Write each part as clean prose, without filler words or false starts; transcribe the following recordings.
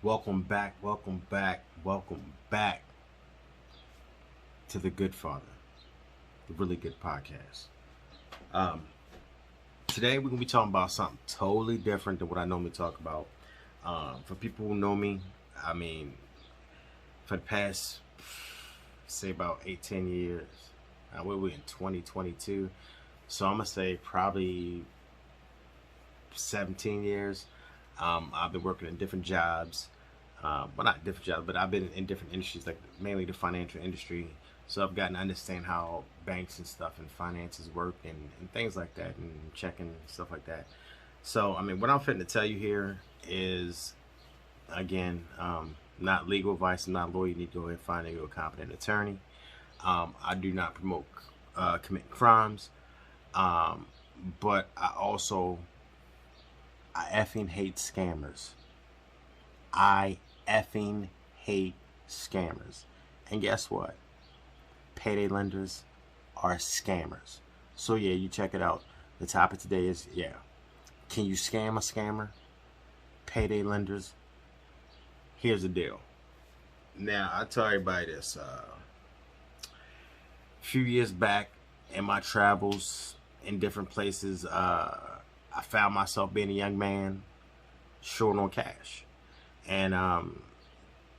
welcome back to the Good Father, the Really Good Podcast. Um, Today we're gonna be talking about something totally different than what I normally talk about. For people who know me, I mean, for the past, say about 8-10 years, we're in 2022, so I'm gonna say probably 17 years. I've been working in different jobs. Well, not different jobs, but I've been in different industries, like mainly the financial industry. So I've gotten to understand how banks and stuff and finances work and things like that, and checking and stuff like that. So, I mean, what I'm fitting to tell you here is, again, not legal advice. I'm not a lawyer. You need to go ahead and find a competent attorney. I do not promote committing crimes, but I effing hate scammers. I effing hate scammers. And guess what? Payday lenders are scammers. So yeah, you check it out. The topic today is, can you scam a scammer? Payday lenders. Here's the deal. Now, I tell everybody this. A few years back in my travels in different places, I found myself being a young man short on cash. And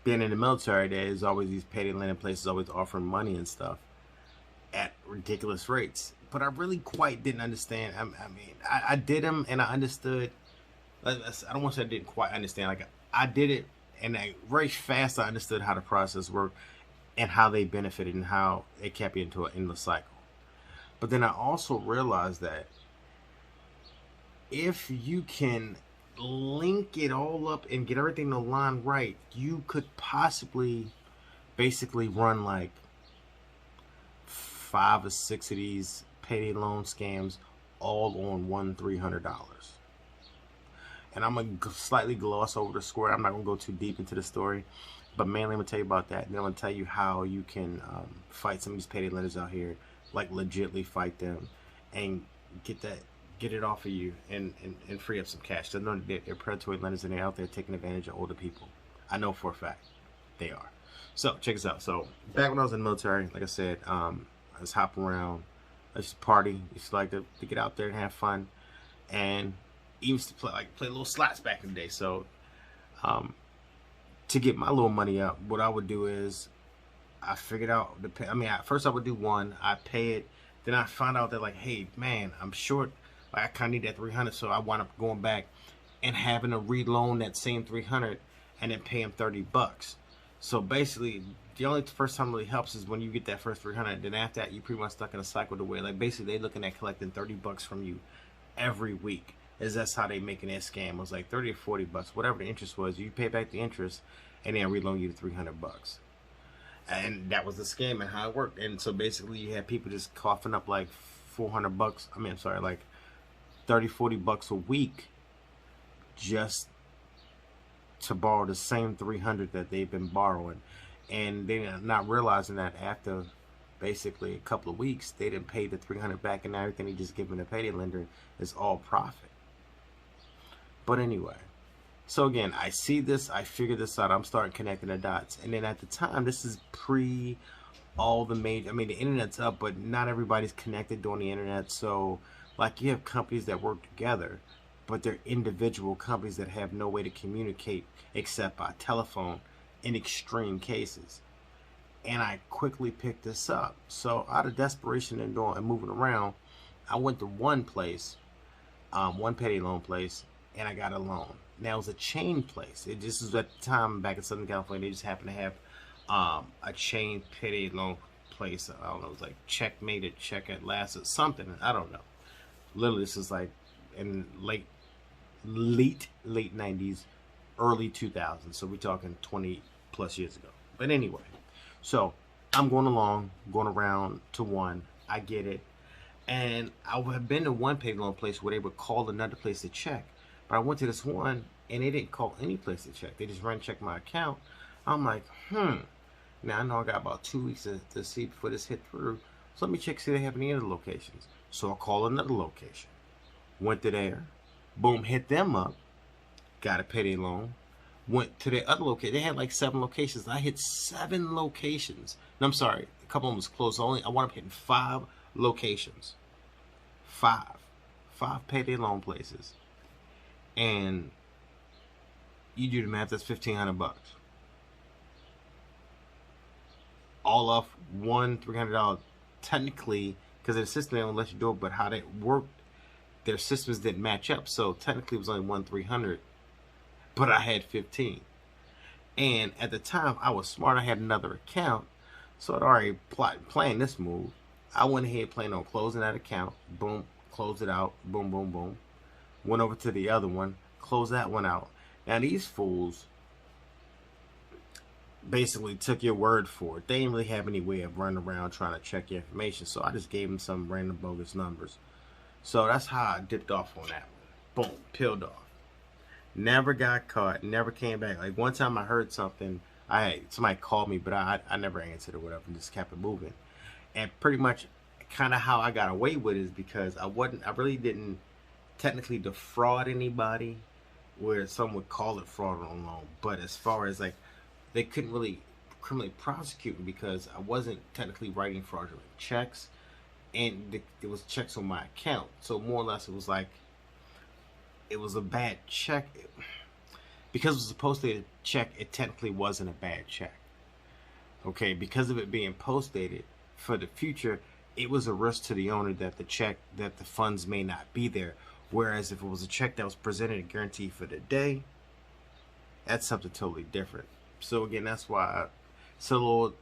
being in the military, there's always these payday lending places always offering money and stuff at ridiculous rates. But I really quite didn't understand. I did them and I understood. I don't want to say I didn't quite understand. Like, I did it, and very fast I understood how the process worked and how they benefited and how it kept you into an endless cycle. But then I also realized that if you can link it all up and get everything to line right, you could possibly basically run like 5 or 6 of these payday loan scams all on $100-300. And I'm going to slightly gloss over the score. I'm not going to go too deep into the story, but mainly I'm going to tell you about that. And then I'm going to tell you how you can fight some of these payday lenders out here, like legitly fight them and get it off of you and free up some cash. I know they're predatory lenders and they're out there taking advantage of older people. I know for a fact they are. So check this out. So back when I was in the military, like I said, I was hopping around. I used to party. I used to like to get out there and have fun, and even used to play little slots back in the day. So to get my little money up, what I would do is I figured out first I would do one. I pay it. Then I found out that, like, hey man, I'm short. I kind of need that 300, so I wound up going back and having to reloan that same 300 and then pay him $30. So basically, the only first time it really helps is when you get that first 300. Then after that, you pretty much stuck in a cycle the way, like, basically they looking at collecting $30 from you every week. That's how they making that scam. It was like 30 or $40, whatever the interest was. You pay back the interest and then reloan you the $300. And that was the scam and how it worked. And so basically, you had people just coughing up like $400. Like $30-40 a week just to borrow the same 300 that they've been borrowing, and they're not realizing that after basically a couple of weeks they didn't pay the 300 back, and everything they just giving the payday lender is all profit. But anyway, so again, I see this, I figure this out, I'm starting connecting the dots. And then at the time, this is pre all the major, the internet's up, but not everybody's connected on the internet. So like, you have companies that work together, but they're individual companies that have no way to communicate except by telephone in extreme cases. And I quickly picked this up. So out of desperation and moving around, I went to one place, one payday loan place, and I got a loan. Now, it was a chain place. This was at the time back in Southern California. They just happened to have a chain payday loan place. I don't know, it was like Checkmate or Check at Last or something. I don't know. Literally, this is like in late 90s, early 2000s. So we're talking 20 plus years ago. But anyway, so I'm going around to one. I get it. And I have been to one payday loan place where they would call another place to check. But I went to this one and they didn't call any place to check. They just ran check my account. I'm like, now I know I got about 2 weeks to see before this hit through. So let me check, see if they have any other locations. So I called another location. Went to there. Boom, hit them up. Got a payday loan. went to their other location. They had like 7 locations. I hit 7 locations. No, I'm sorry, a couple of them was closed. I wound up hitting 5 locations. 5 payday loan places. And you do the math, that's $1,500. All off $300. Technically, because the system they don't let you do it, but how they worked, their systems didn't match up. So technically it was only $300, but I had 15. And at the time I was smart. I had another account, so I'd already planned this move. I went ahead, planned on closing that account. Boom, closed it out. Boom, boom, boom. Went over to the other one, closed that one out. Now these fools basically took your word for it. They didn't really have any way of running around trying to check your information, so I just gave them some random bogus numbers. So that's how I dipped off on that one. Boom, peeled off. Never got caught, never came back. Like one time I heard something, somebody called me, but I never answered or whatever, and just kept it moving. And pretty much kind of how I got away with it is because I really didn't technically defraud anybody, where some would call it fraud on loan. But as far as like, they couldn't really criminally prosecute me because I wasn't technically writing fraudulent checks, and there was checks on my account. So more or less it was like, it was a bad check. Because it was supposed to be a check, it technically wasn't a bad check. Okay, because of it being post-dated, for the future, it was a risk to the owner that the funds may not be there. Whereas if it was a check that was presented and guaranteed for the day, that's something totally different. So again, that's why it's a little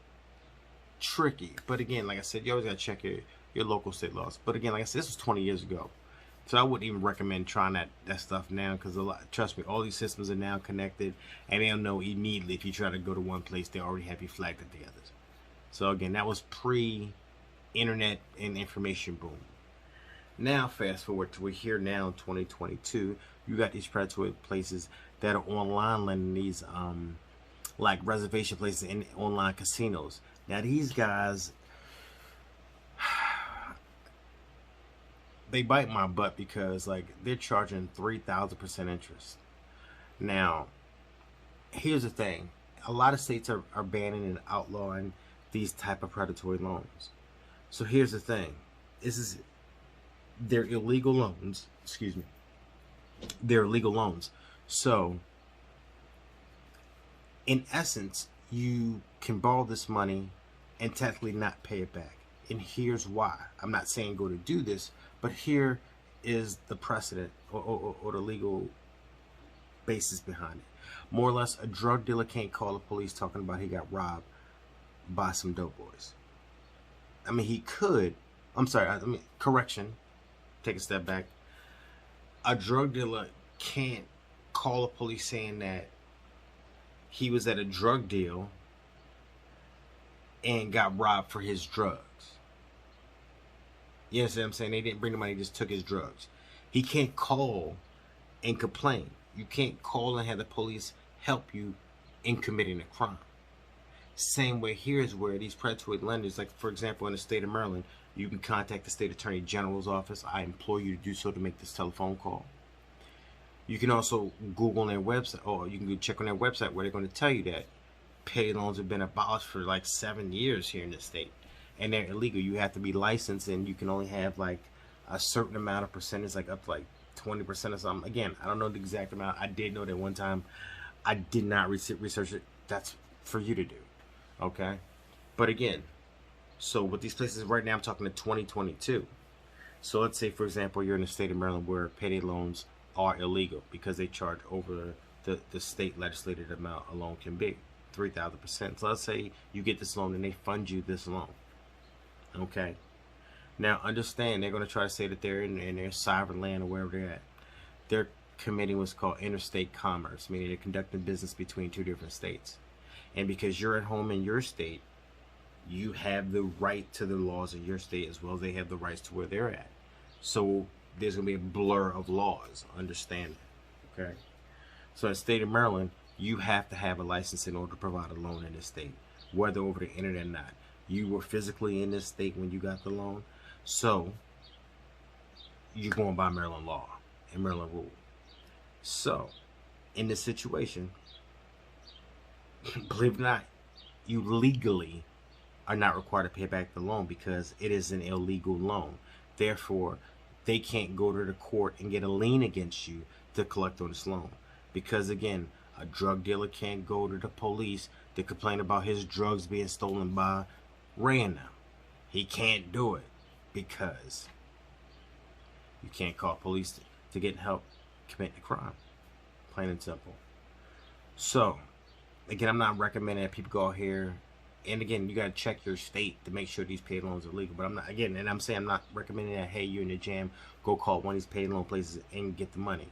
tricky. But again, like I said, you always gotta check your local state laws. But again, like I said, this was 20 years ago. So I wouldn't even recommend trying that stuff now, because trust me, all these systems are now connected, and they'll know immediately if you try to go to one place, they already have you flagged at the others. So again, that was pre-internet and information boom. Now fast forward to we're here now in 2022. You got these predatory places that are online lending, these like reservation places and online casinos. Now these guys, they bite my butt because like they're charging 3,000% interest. Now, here's the thing: a lot of states are banning and outlawing these type of predatory loans. So here's the thing: they're illegal loans. Excuse me. They're illegal loans. So, in essence, you can borrow this money and technically not pay it back. And here's why. I'm not saying go to do this, but here is the precedent or the legal basis behind it. More or less, a drug dealer can't call the police talking about he got robbed by some dope boys. I mean, he could. I'm sorry. I mean, correction. Take a step back. A drug dealer can't call the police saying that he was at a drug deal and got robbed for his drugs. You understand what I'm saying? They didn't bring the money, just took his drugs. He can't call and complain. You can't call and have the police help you in committing a crime. Same way here is where these predatory lenders, like for example in the state of Maryland, you can contact the state attorney general's office. I implore you to do so to make this telephone call. You can also Google on their website, or you can go check on their website where they're going to tell you that payday loans have been abolished for like 7 years here in the state, and they're illegal. You have to be licensed, and you can only have like a certain amount of percentage, like up to like 20% or something. Again, I don't know the exact amount. I did know that one time. I did not research it. That's for you to do. Okay, but again, so with these places right now, I'm talking to 2022. So let's say, for example, you're in the state of Maryland where payday loans are illegal because they charge over the state legislated amount a loan can be, 3,000%. So let's say you get this loan and they fund you this loan. Okay. Now understand, they're going to try to say that they're in their sovereign land or wherever they're at. They're committing what's called interstate commerce, meaning they're conducting business between 2 different states. And because you're at home in your state, you have the right to the laws of your state as well as they have the rights to where they're at. So there's going to be a blur of laws. Understand that. Okay? So in the state of Maryland, you have to have a license in order to provide a loan in this state, whether over the internet or not. You were physically in this state when you got the loan, so you're going by Maryland law and Maryland rule. So in this situation, believe it or not, you legally are not required to pay back the loan because it is an illegal loan. Therefore, they can't go to the court and get a lien against you to collect on this loan. Because again, a drug dealer can't go to the police to complain about his drugs being stolen by random. He can't do it because you can't call police to get help commit the crime. Plain and simple. So, again, I'm not recommending that people go out here, and again, you got to check your state to make sure these paid loans are legal. But I'm not, again, and I'm saying I'm not recommending that, hey, you're in the jam, go call one of these paid loan places and get the money.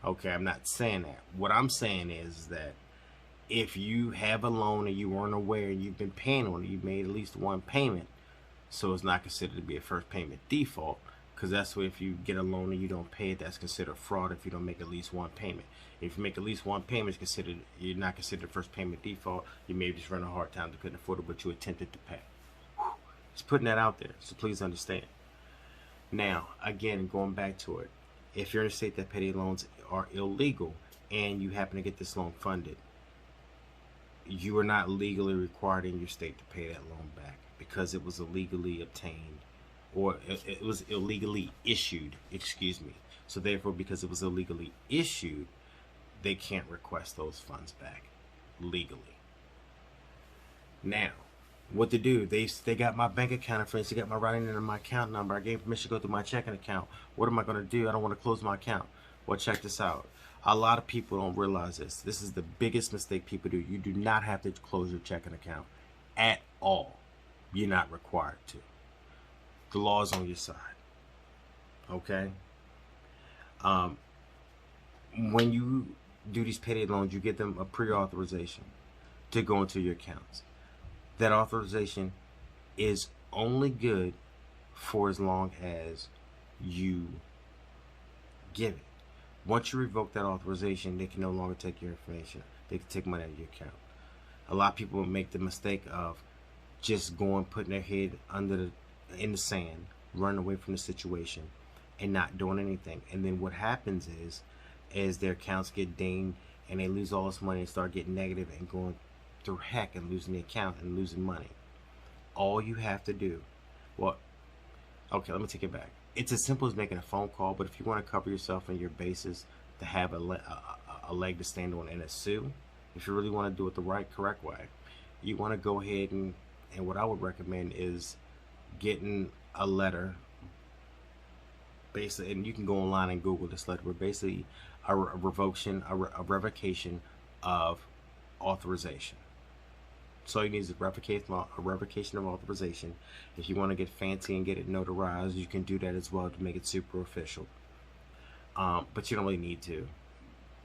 Okay, I'm not saying that. What I'm saying is that if you have a loan and you weren't aware and you've been paying on it, you've made at least one payment, so it's not considered to be a first payment default, because that's what, if you get a loan and you don't pay it, that's considered fraud if you don't make at least one payment. If you make at least one payment, it's considered, you're not considered first payment default. You may just run a hard time to couldn't afford it, but you attempted to pay. Just putting that out there, so please understand. Now, again, going back to it, if you're in a state that payday loans are illegal and you happen to get this loan funded, you are not legally required in your state to pay that loan back because it was illegally obtained, or it was illegally issued, excuse me. So therefore, because it was illegally issued, they can't request those funds back legally. Now, what to do? They got my bank account information, they got my writing into my account number. I gave permission to go through my checking account. What am I going to do? I don't want to close my account. Well, check this out. A lot of people don't realize this. This is the biggest mistake people do. You do not have to close your checking account at all. You're not required to. The law is on your side. Okay? When you do these payday loans, you get them a pre-authorization to go into your accounts. That authorization is only good for as long as you give it. Once you revoke that authorization, they can no longer take your information. They can take money out of your account. A lot of people make the mistake of just going, putting their head in the sand, running away from the situation, and not doing anything. And then what happens is their accounts get dinged and they lose all this money and start getting negative and going through heck and losing the account and losing money. All you have to do, well, okay, let me take it back. It's as simple as making a phone call, but if you want to cover yourself and your bases to have a leg to stand on in a sue, if you really want to do it the correct way, you want to go ahead and what I would recommend is getting a letter, basically, and you can go online and Google this letter, but basically a revocation of authorization. So you need a revocation of authorization. If you want to get fancy and get it notarized, you can do that as well to make it super official. But you don't really need to.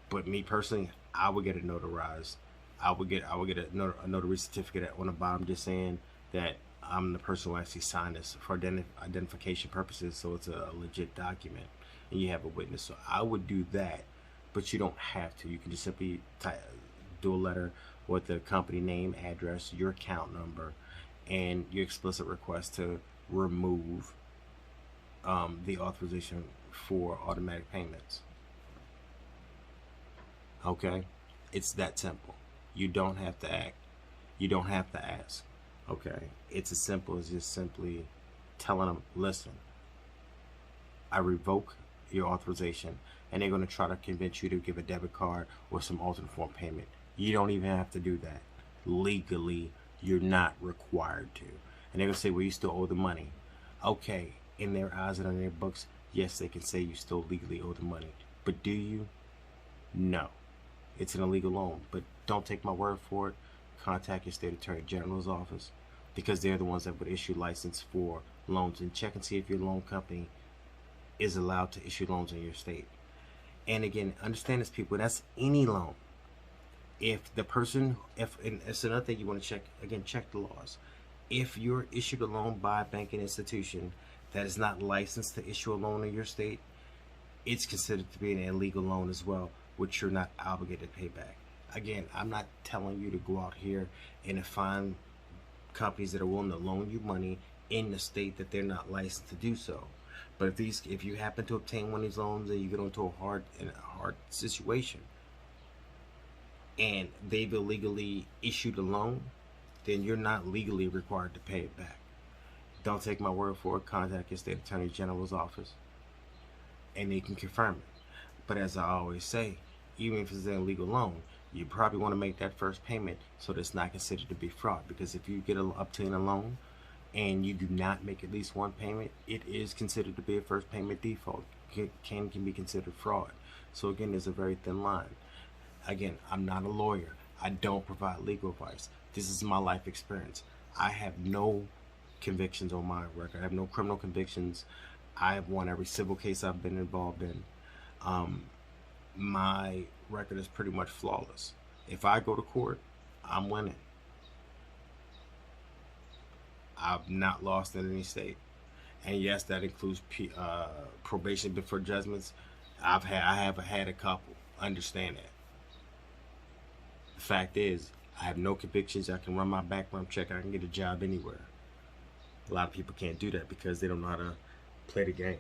But me personally, I would get it notarized. I would get a notary certificate on the bottom, just saying that I'm the person who actually signed this for identification purposes, so it's a legit document, and you have a witness. So I would do that, but you don't have to. You can just simply do a letter with the company name, address, your account number, and your explicit request to remove the authorization for automatic payments. Okay? It's that simple. You don't have to act. You don't have to ask. Okay? It's as simple as just simply telling them, listen, I revoke your authorization, and they're going to try to convince you to give a debit card or some alternate form payment. You don't even have to do that. Legally, you're not required to. And they're going to say, well, you still owe the money. Okay, in their eyes and in their books, yes, they can say you still legally owe the money. But do you? No. It's an illegal loan. But don't take my word for it. Contact your state attorney general's office, because they're the ones that would issue license for loans. And check and see if your loan company is allowed to issue loans in your state. And again, understand this, people, that's any loan. If the person, and it's another thing you want to check, again, check the laws. If you're issued a loan by a banking institution that is not licensed to issue a loan in your state, it's considered to be an illegal loan as well, which you're not obligated to pay back. Again, I'm not telling you to go out here and find companies that are willing to loan you money in the state that they're not licensed to do so. But if you happen to obtain one of these loans and you get into a hard situation, and they've illegally issued a loan, then you're not legally required to pay it back. Don't take my word for it. Contact your state attorney general's office and they can confirm it. But as I always say, even if it's an illegal loan, you probably want to make that first payment so that it's not considered to be fraud. Because if you obtain a loan and you do not make at least one payment, it is considered to be a first payment default. Can be considered fraud. So again, there's a very thin line. Again, I'm not a lawyer. I don't provide legal advice. This is my life experience. I have no convictions on my record. I have no criminal convictions. I have won every civil case I've been involved in. My record is pretty much flawless. If I go to court, I'm winning. I've not lost in any state. And yes, that includes probation before judgments. I have had a couple. Understand that. The fact is, I have no convictions. I can run my background check. I can get a job anywhere. A lot of people can't do that because they don't know how to play the game.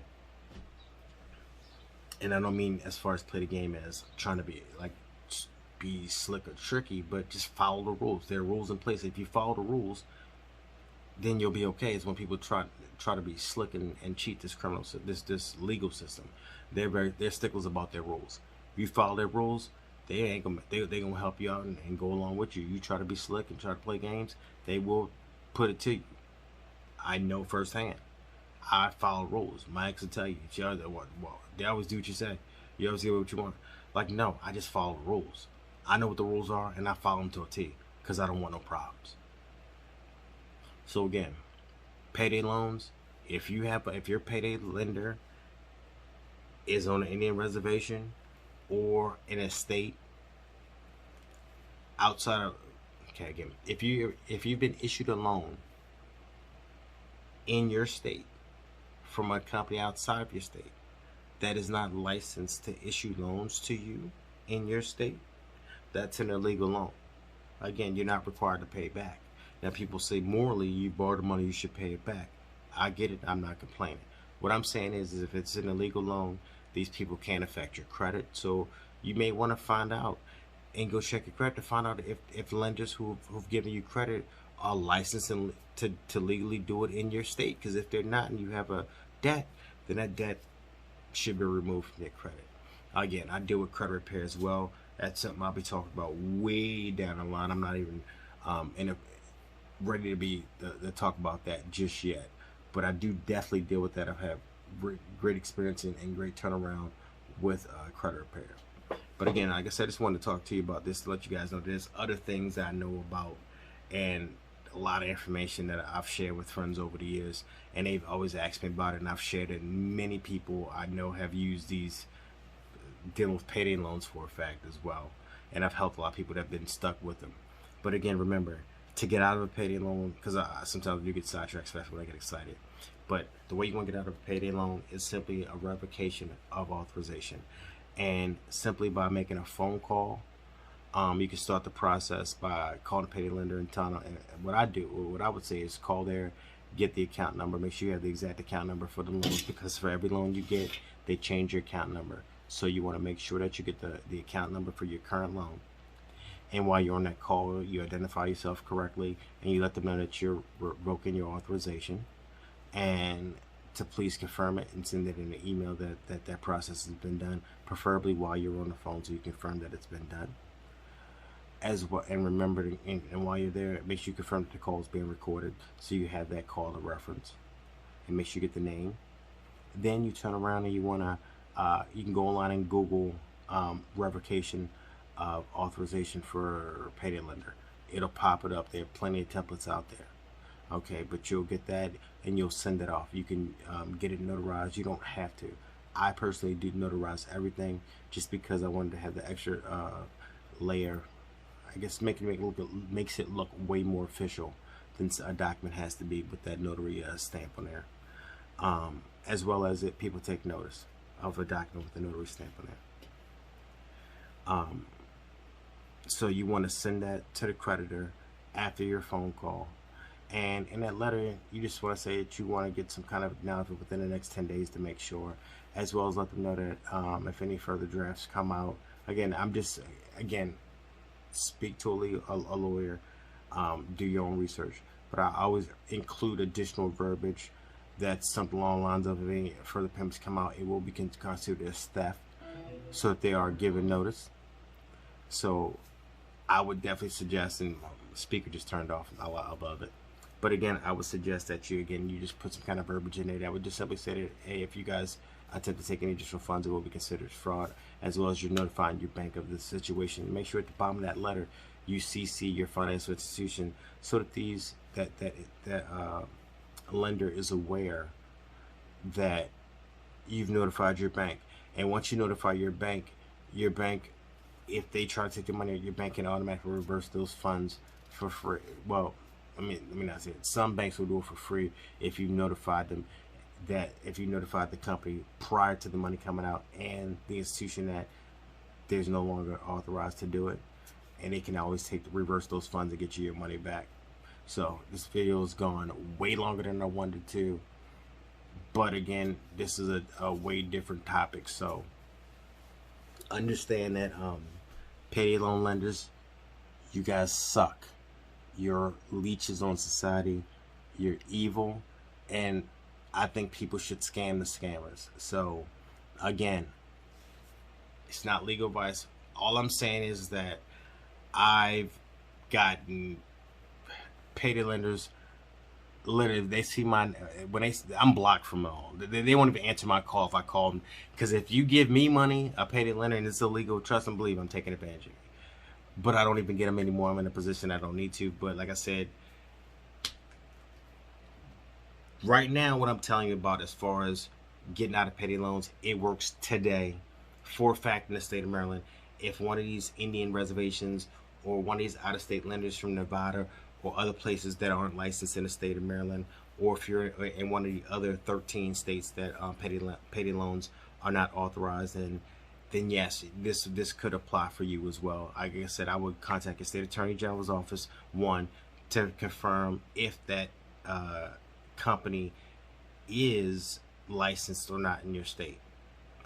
And I don't mean as far as play the game as trying to be slick or tricky, but just follow the rules. There are rules in place. If you follow the rules, then you'll be okay. It's when people try to be slick and cheat this legal system. They're sticklers about their rules. If you follow their rules, they're gonna help you out and go along with you. You try to be slick and try to play games, they will put it to you. I know firsthand. I follow rules. My ex will tell you, they always do what you say. You always get what you want. Like, no, I just follow the rules. I know what the rules are, and I follow them to a T because I don't want no problems. So again, payday loans. If your payday lender is on an Indian reservation or in a state outside of, okay, again, if you've been issued a loan in your state from a company outside of your state that is not licensed to issue loans to you in your state, that's an illegal loan. Again, you're not required to pay it back. Now, people say morally, you borrowed the money, you should pay it back. I get it. I'm not complaining. What I'm saying is if it's an illegal loan, these people can't affect your credit. So you may want to find out and go check your credit to find out if lenders who've given you credit are licensed to legally do it in your state. Because if they're not and you have a debt, then that debt should be removed from your credit. Again, I deal with credit repair as well. That's something I'll be talking about way down the line. I'm not even ready to talk about that just yet. But I do definitely deal with that. I've had great experience and great turnaround with credit repair. But again, like I said, I just wanted to talk to you about this to let you guys know there's other things that I know about and a lot of information that I've shared with friends over the years, and they've always asked me about it, and I've shared it. Many people I know have used these dealing with payday loans for a fact as well, and I've helped a lot of people that have been stuck with them. But again, remember, to get out of a payday loan, because sometimes I do get sidetracked, especially when I get excited, but the way you want to get out of a payday loan is simply a revocation of authorization. And simply by making a phone call, you can start the process by calling a payday lender and telling them. And what I would say is call there, get the account number, make sure you have the exact account number for the loan, because for every loan you get, they change your account number. So you want to make sure that you get the account number for your current loan. And while you're on that call, you identify yourself correctly and you let them know that you're revoking your authorization, and to please confirm it and send it in an email that process has been done, preferably while you're on the phone, so you confirm that it's been done. As well, and remember, and while you're there, make sure you confirm that the call is being recorded, so you have that call to reference, and make sure you get the name. Then you turn around and you can go online and Google revocation of authorization for payday lender. It'll pop it up. There are plenty of templates out there. Okay, but you'll get that and you'll send it off. You can get it notarized. You don't have to. I personally do notarize everything just because I wanted to have the extra layer. I guess makes it look way more official than a document has to be with that notary stamp on there. As well as people take notice of a document with the notary stamp on there. So you want to send that to the creditor after your phone call. And in that letter, you just want to say that you want to get some kind of acknowledgement within the next 10 days to make sure, as well as let them know that if any further drafts come out. Again, speak to a lawyer, do your own research. But I always include additional verbiage that's something along the lines of, if any further payments come out, it will be considered as theft, so that they are given notice. So I would definitely suggest, and the speaker just turned off, I love it. But again, I would suggest that you just put some kind of verbiage in there that would just simply say that, hey, if you guys attempt to take any additional funds, it will be considered fraud, as well as you're notifying your bank of the situation. Make sure at the bottom of that letter you CC your financial institution, so that that lender is aware that you've notified your bank. And once you notify your bank, if they try to take your money, your bank can automatically reverse those funds for free. Well, let me not say it. Some banks will do it for free if you notified them, if you notified the company prior to the money coming out and the institution that there's no longer authorized to do it, and they can always reverse those funds and get you your money back. So this video has gone way longer than I wanted to, but again, this is a way different topic. So understand that payday loan lenders, you guys suck. You're leeches on society. You're evil, and I think people should scam the scammers. So again, it's not legal advice. All I'm saying is that I've gotten payday lenders, literally, they see I'm blocked from all. They won't even answer my call if I call them, because if you give me money, a payday lender, and it's illegal, trust and believe I'm taking advantage of you. But I don't even get them anymore. I'm in a position I don't need to. But like I said, right now, what I'm telling you about as far as getting out of payday loans, it works today for a fact in the state of Maryland. If one of these Indian reservations or one of these out-of-state lenders from Nevada or other places that aren't licensed in the state of Maryland, or if you're in one of the other 13 states that payday loans are not authorized in, then yes, this could apply for you as well. Like I said, I would contact the state attorney general's office, one, to confirm if that company is licensed or not in your state.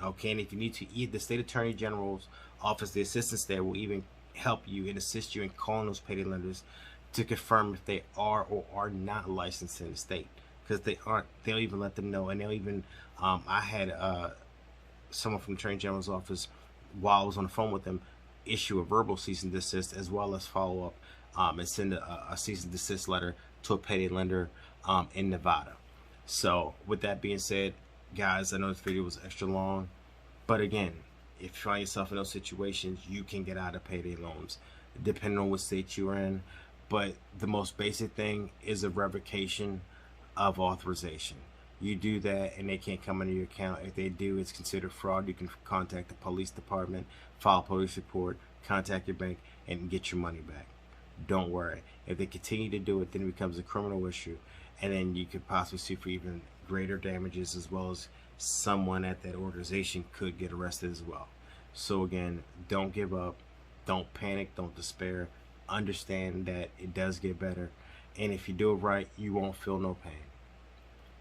Okay, and if you need to, the state attorney general's office, the assistants there will even help you and assist you in calling those payday lenders to confirm if they are or are not licensed in the state. Because they aren't, they'll even let them know. And they'll even, I had someone from the attorney general's office, while I was on the phone with them, issue a verbal cease and desist, as well as follow up and send a cease and desist letter to a payday lender in Nevada. So with that being said, guys, I know this video was extra long, but again, if you find yourself in those situations, you can get out of payday loans depending on what state you're in. But the most basic thing is a revocation of authorization. You do that and they can't come into your account. If they do, it's considered fraud. You can contact the police department, file a police report, contact your bank, and get your money back. Don't worry. If they continue to do it, then it becomes a criminal issue, and then you could possibly sue for even greater damages, as well as someone at that organization could get arrested as well. So again, don't give up, don't panic, don't despair. Understand that it does get better, and if you do it right, you won't feel no pain.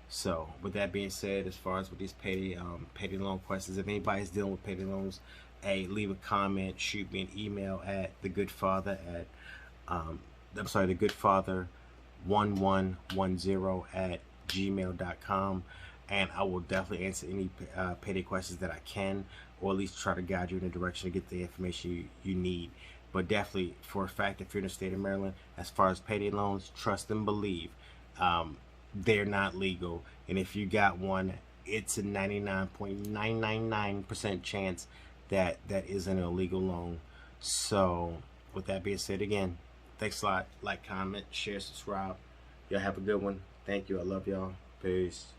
So with that being said, as far as with these payday loan questions, if anybody's dealing with payday loans, hey, leave a comment, shoot me an email at thegoodfather1110@gmail.com, and I will definitely answer any payday questions that I can, or at least try to guide you in the direction to get the information you need. But definitely, for a fact, if you're in the state of Maryland, as far as payday loans, trust and believe, they're not legal. And if you got one, it's a 99.999% chance that that is an illegal loan. So with that being said, again, thanks a lot. Like, comment, share, subscribe. Y'all have a good one. Thank you. I love y'all. Peace.